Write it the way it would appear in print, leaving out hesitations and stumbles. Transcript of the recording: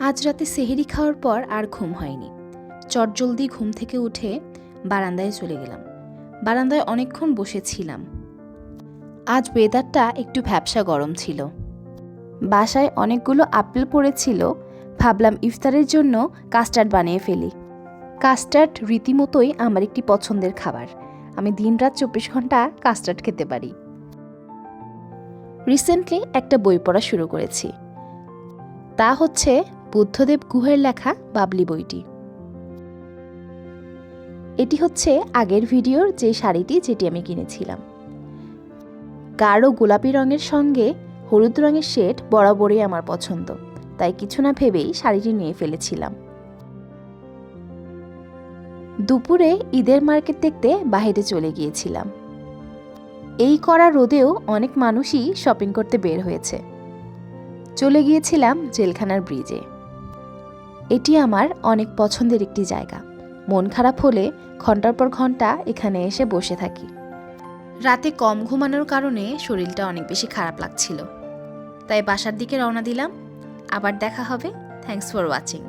আজ রাতে সেহরি খাওয়ার পর আর ঘুম হয়নি। চটজলদি ঘুম থেকে উঠে বারান্দায় চলে গেলাম। বারান্দায় অনেকক্ষণ বসেছিলাম। আজ ওয়েদারটা একটু ভ্যাপসা গরম ছিল। বাসায় অনেকগুলো আপেল পড়েছিল, ভাবলাম ইফতারের জন্য কাস্টার্ড বানিয়ে ফেলি। কাস্টার্ড রীতিমতোই আমার একটি পছন্দের খাবার। আমি দিনরাত 24 ঘন্টা কাস্টার্ড খেতে পারি। রিসেন্টলি একটা বই পড়া শুরু করেছি, তা হচ্ছে বুদ্ধদেব গুহের লেখা বাবলি বইটি। এটি হচ্ছে আগের ভিডিওর যে শাড়িটি যেটি আমি কিনেছিলাম। গাঢ় গোলাপি রঙের সঙ্গে হলুদ রঙের শেড বরাবরই আমার পছন্দ, তাই কিছু না ভেবেই শাড়িটি নিয়ে ফেলেছিলাম। দুপুরে ঈদের মার্কেট দেখতে বাইরে চলে গিয়েছিলাম। এই কড়া রোদেও অনেক মানুষই শপিং করতে বের হয়েছে। চলে গিয়েছিলাম জেলখানার ব্রিজে। এটি আমার অনেক পছন্দের একটি জায়গা। মন খারাপ হলে ঘন্টার পর ঘন্টা এখানে এসে বসে থাকি। রাতে কম ঘুমানোর কারণে শরীরটা অনেক বেশি খারাপ লাগছিল, তাই বাসার দিকে রওনা দিলাম। আবার দেখা হবে। Thanks for watching.